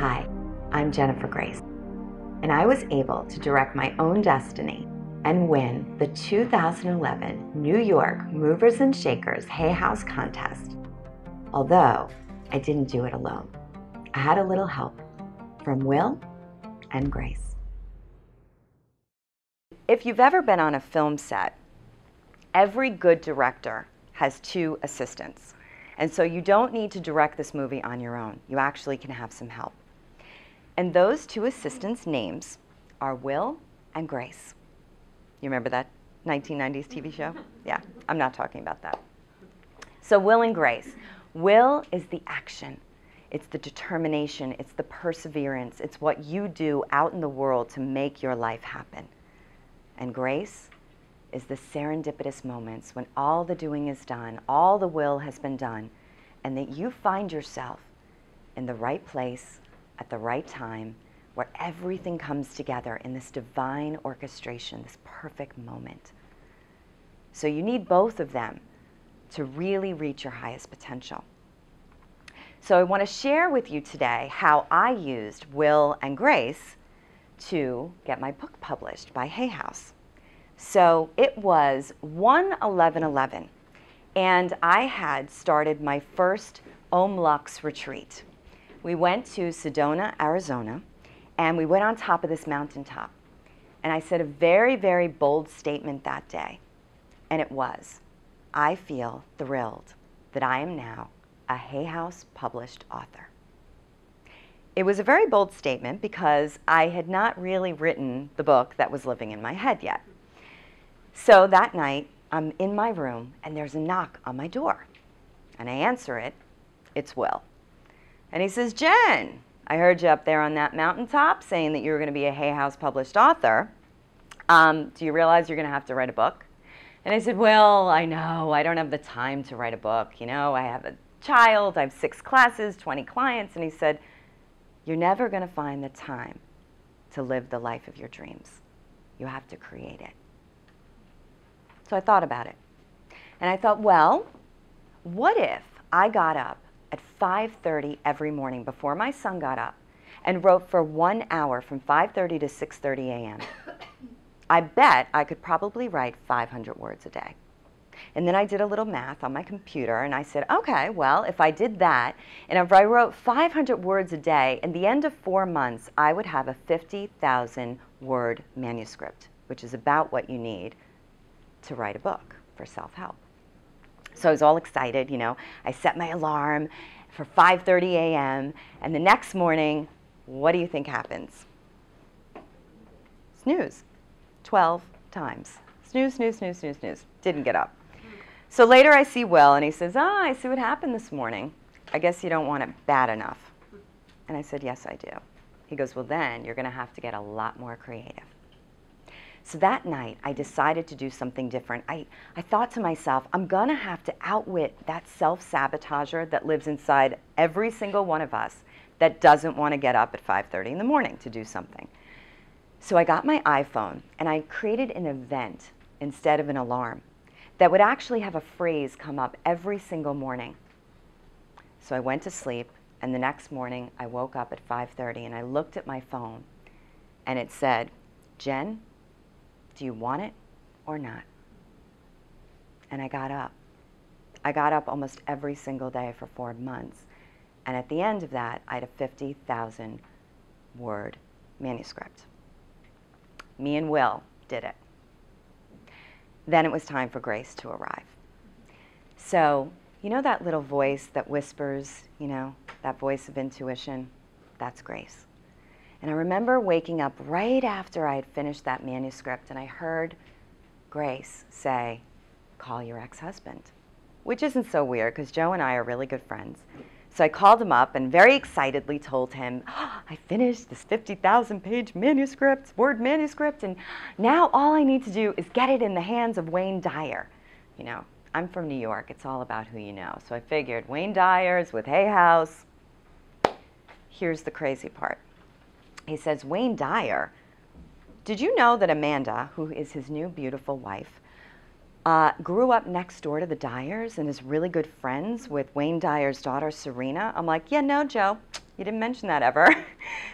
Hi, I'm Jennifer Grace, and I was able to direct my own destiny and win the 2011 New York Movers and Shakers Hay House contest. Although I didn't do it alone. I had a little help from Will and Grace. If you've ever been on a film set, every good director has two assistants. And so you don't need to direct this movie on your own. You actually can have some help. And those two assistants' names are Will and Grace. You remember that 1990s TV show? Yeah, I'm not talking about that. So Will and Grace. Will is the action. It's the determination. It's the perseverance. It's what you do out in the world to make your life happen. And Grace is the serendipitous moments when all the doing is done, all the will has been done, and that you find yourself in the right place at the right time where everything comes together in this divine orchestration, this perfect moment. So you need both of them to really reach your highest potential. So I want to share with you today how I used Will and Grace to get my book published by Hay House. So it was 1/11/11, and I had started my first Om Lux retreat. We went to Sedona, Arizona, and we went on top of this mountaintop. And I said a very, very bold statement that day, and it was, I feel thrilled that I am now a Hay House published author. It was a very bold statement because I had not really written the book that was living in my head yet. So that night, I'm in my room, and there's a knock on my door. And I answer it. It's Will. And he says, Jen, I heard you up there on that mountaintop saying that you were going to be a Hay House published author. Do you realize you're going to have to write a book? And I said, well, I know. I don't have the time to write a book. You know, I have a child. I have 6 classes, 20 clients. And he said, you're never going to find the time to live the life of your dreams. You have to create it. So I thought about it. And I thought, well, what if I got up at 5:30 every morning before my son got up and wrote for 1 hour from 5:30 to 6:30 a.m.? I bet I could probably write 500 words a day. And then I did a little math on my computer, and I said, okay, well, if I did that, and if I wrote 500 words a day, in the end of 4 months, I would have a 50,000 word manuscript, which is about what you need to write a book for self-help. So I was all excited, you know. I set my alarm for 5:30 a.m. and the next morning, what do you think happens? Snooze. 12 times. Snooze, snooze, snooze, snooze, snooze. Didn't get up. So later I see Will, and he says, I see what happened this morning. I guess you don't want it bad enough. And I said, yes, I do. He goes, well, then you're going to have to get a lot more creative. So that night, I decided to do something different. I thought to myself, I'm going to have to outwit that self-sabotager that lives inside every single one of us that doesn't want to get up at 5:30 in the morning to do something. So I got my iPhone, and I created an event instead of an alarm that would actually have a phrase come up every single morning. So I went to sleep, and the next morning, I woke up at 5:30, and I looked at my phone, and it said, Jen, do you want it or not? And I got up. I got up almost every single day for 4 months. And at the end of that, I had a 50,000 word manuscript. Me and Will did it. Then it was time for Grace to arrive. So, you know that little voice that whispers, you know, that voice of intuition? That's Grace. And I remember waking up right after I had finished that manuscript, and I heard Grace say, call your ex-husband, which isn't so weird because Joe and I are really good friends. So I called him up and very excitedly told him, I finished this 50,000-page manuscript, word manuscript, and now all I need to do is get it in the hands of Wayne Dyer. You know, I'm from New York. It's all about who you know. So I figured Wayne Dyer's with Hay House. Here's the crazy part. He says, Wayne Dyer, did you know that Amanda, who is his new beautiful wife, grew up next door to the Dyers and is really good friends with Wayne Dyer's daughter, Serena? I'm like, yeah, no, Joe, you didn't mention that ever.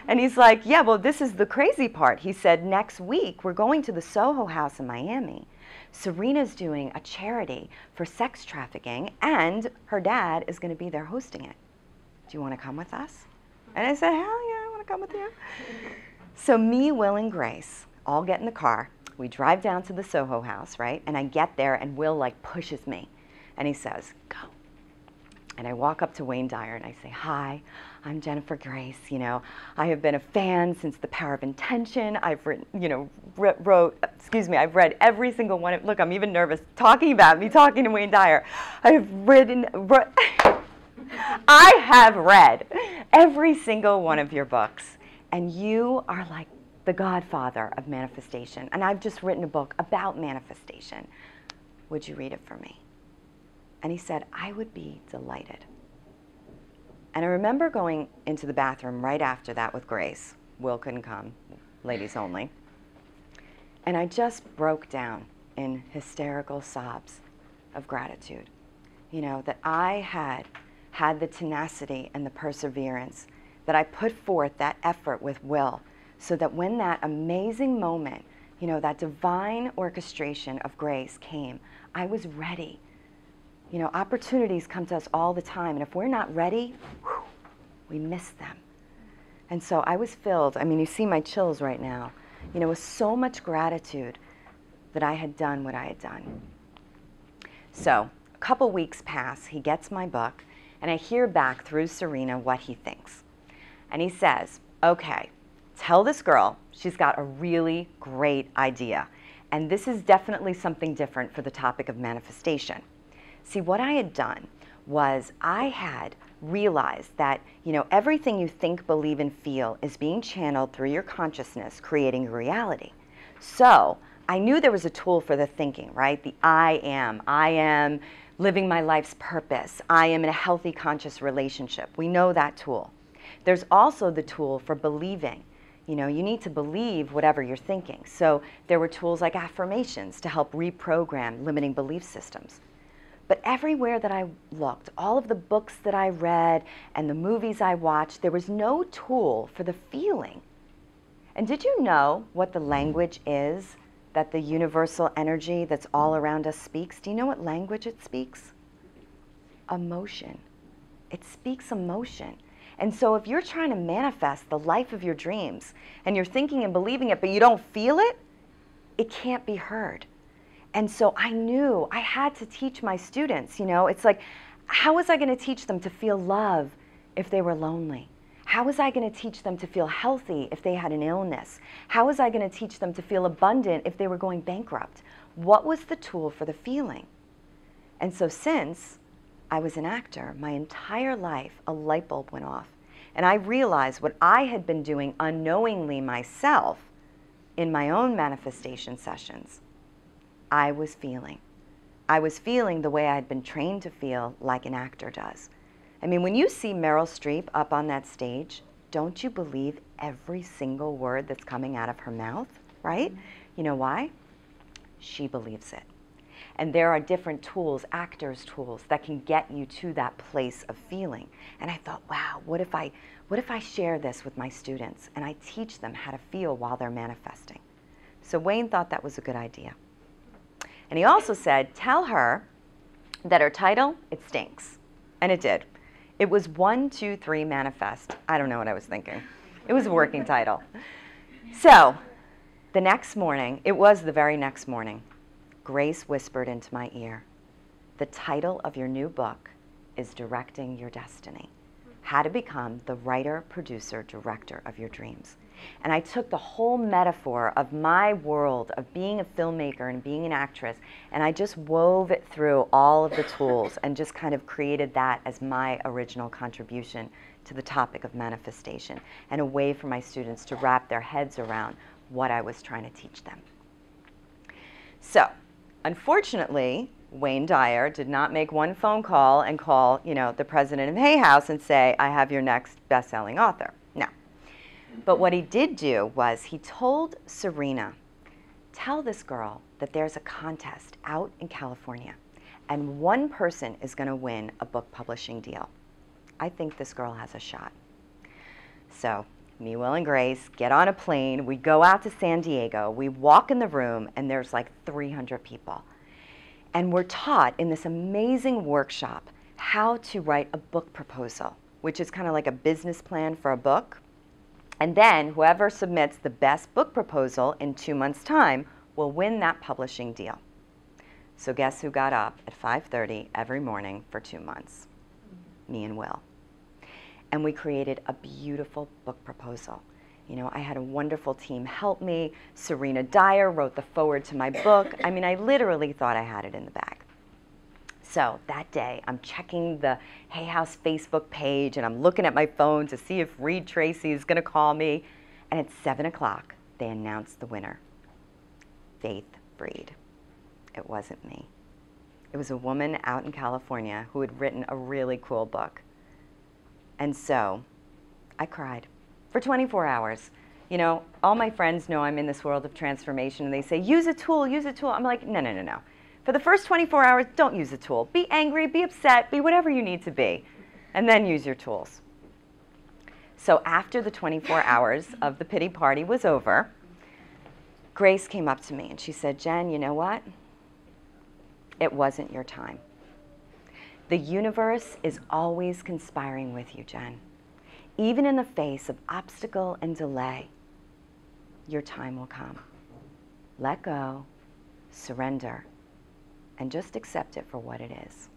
And he's like, yeah, well, this is the crazy part. He said, next week, we're going to the Soho House in Miami. Serena's doing a charity for sex trafficking, and her dad is going to be there hosting it. Do you want to come with us? And I said, hell yeah, I want to come with you. So me, Will, and Grace all get in the car. We drive down to the Soho House, right? And I get there, and Will, like, pushes me. And he says, go. And I walk up to Wayne Dyer, and I say, hi, I'm Jennifer Grace. You know, I have been a fan since The Power of Intention. I've written, you know, I've read every single one. Look, I'm even nervous talking to Wayne Dyer. I have read every single one of your books. And you are like the godfather of manifestation. And I've just written a book about manifestation. Would you read it for me? And he said, I would be delighted. And I remember going into the bathroom right after that with Grace. Will couldn't come, ladies only. And I just broke down in hysterical sobs of gratitude. You know, that I had the tenacity and the perseverance, that I put forth that effort with Will, so that when that amazing moment, you know, that divine orchestration of grace came, I was ready. You know, opportunities come to us all the time, and if we're not ready, we miss them. And so I was filled, I mean, you see my chills right now, you know, with so much gratitude that I had done what I had done. So a couple weeks pass, he gets my book, and I hear back through Serena what he thinks. And he says, okay, tell this girl she's got a really great idea. And this is definitely something different for the topic of manifestation. See, what I had done was I had realized that, you know, everything you think, believe, and feel is being channeled through your consciousness, creating your reality. So I knew there was a tool for the thinking, right? The I am living my life's purpose. I am in a healthy, conscious relationship. We know that tool. There's also the tool for believing. You know, you need to believe whatever you're thinking. So there were tools like affirmations to help reprogram limiting belief systems. But everywhere that I looked, all of the books that I read and the movies I watched, there was no tool for the feeling. And did you know what the language is that the universal energy that's all around us speaks? Do you know what language it speaks? Emotion. It speaks emotion. And so if you're trying to manifest the life of your dreams and you're thinking and believing it, but you don't feel it, it can't be heard. And so I knew I had to teach my students, you know, it's like, how was I going to teach them to feel love if they were lonely? How was I going to teach them to feel healthy if they had an illness? How was I going to teach them to feel abundant if they were going bankrupt? What was the tool for the feeling? And so since I was an actor, my entire life, a light bulb went off. And I realized what I had been doing unknowingly myself in my own manifestation sessions. I was feeling. I was feeling the way I'd been trained to feel, like an actor does. I mean, when you see Meryl Streep up on that stage, don't you believe every single word that's coming out of her mouth, right? You know why? She believes it. And there are different tools, actors' tools, that can get you to that place of feeling. And I thought, wow, what if I share this with my students and I teach them how to feel while they're manifesting? So Wayne thought that was a good idea. And he also said, tell her that her title, it stinks. And it did. It was 1, 2, 3 manifest. I don't know what I was thinking. It was a working title. So the next morning, it was the very next morning, Grace whispered into my ear, the title of your new book is Directing Your Destiny. How to become the writer, producer, director of your dreams. And I took the whole metaphor of my world of being a filmmaker and being an actress, and I just wove it through all of the tools and just kind of created that as my original contribution to the topic of manifestation, and a way for my students to wrap their heads around what I was trying to teach them. So, unfortunately, Wayne Dyer did not make one phone call and call, you know, the president of Hay House and say, I have your next best-selling author. No. But what he did do was he told Serena, tell this girl that there's a contest out in California and one person is going to win a book publishing deal. I think this girl has a shot. So me, Will, and Grace get on a plane. We go out to San Diego. We walk in the room, and there's like 300 people. And we're taught in this amazing workshop how to write a book proposal, which is kind of like a business plan for a book. And then whoever submits the best book proposal in 2 months' time will win that publishing deal. So guess who got up at 5:30 every morning for 2 months? Me and Will. And we created a beautiful book proposal. You know, I had a wonderful team help me. Dyer wrote the foreword to my book. I mean, I literally thought I had it in the bag. So that day, I'm checking the Hay House Facebook page, and I'm looking at my phone to see if Reed Tracy is going to call me. And at 7 o'clock, they announced the winner, Faith Breed. It wasn't me. It was a woman out in California who had written a really cool book. And so I cried for 24 hours. You know, all my friends know I'm in this world of transformation, and they say, use a tool, use a tool. I'm like, no, no, no, no. For the first 24 hours, don't use a tool. Be angry, be upset, be whatever you need to be, and then use your tools. So after the 24 hours of the pity party was over, Grace came up to me and she said, Jen, you know what? It wasn't your time. The universe is always conspiring with you, Jen. Even in the face of obstacle and delay, your time will come. Let go, surrender, and just accept it for what it is.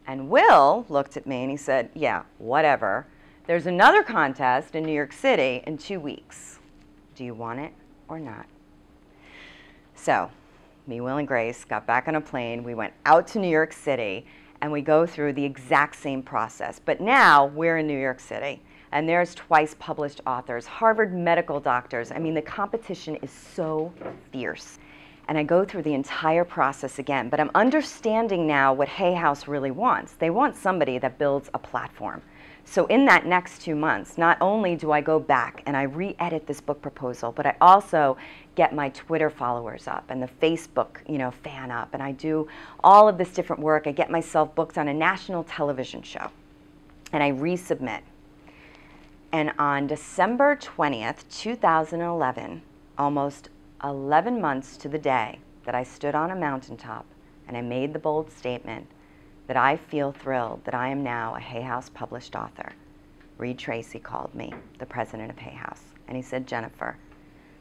And Will looked at me and he said, yeah, whatever. There's another contest in New York City in 2 weeks. Do you want it or not? So, me, Will, and Grace got back on a plane. We went out to New York City, and we go through the exact same process. But now we're in New York City, and there's twice published authors, Harvard medical doctors. I mean, the competition is so fierce. And I go through the entire process again, but I'm understanding now what Hay House really wants. They want somebody that builds a platform. So in that next 2 months, not only do I go back and I re-edit this book proposal, but I also get my Twitter followers up and the Facebook, fan up, and I do all of this different work. I get myself booked on a national television show, and I resubmit. And on December 20th, 2011, almost 11 months to the day that I stood on a mountaintop and I made the bold statement that I feel thrilled that I am now a Hay House published author, Reed Tracy called me, the president of Hay House, and he said, Jennifer,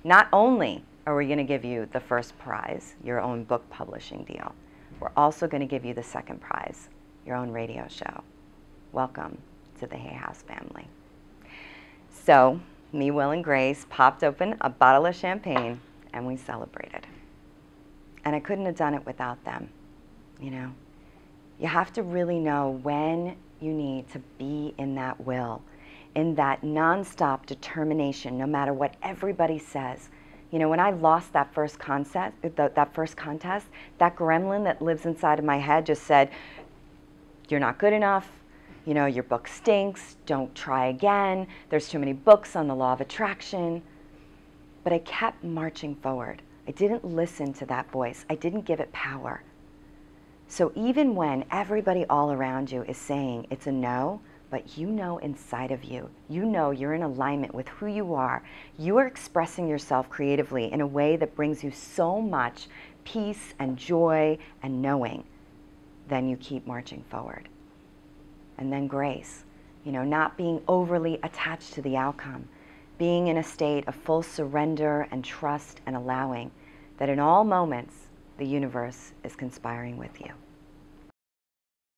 not only are we going to give you the first prize, your own book publishing deal, we're also going to give you the second prize, your own radio show. Welcome to the Hay House family. So, me, Will, and Grace popped open a bottle of champagne and we celebrated. And I couldn't have done it without them, You have to really know when you need to be in that will, in that nonstop determination, no matter what everybody says. When I lost that first contest, that gremlin that lives inside of my head just said, you're not good enough, your book stinks, don't try again, there's too many books on the law of attraction. But I kept marching forward. I didn't listen to that voice. I didn't give it power. So even when everybody all around you is saying it's a no, but inside of you, you're in alignment with who you are expressing yourself creatively in a way that brings you so much peace and joy and knowing, then you keep marching forward. And then grace, not being overly attached to the outcome, being in a state of full surrender and trust and allowing that in all moments, the universe is conspiring with you.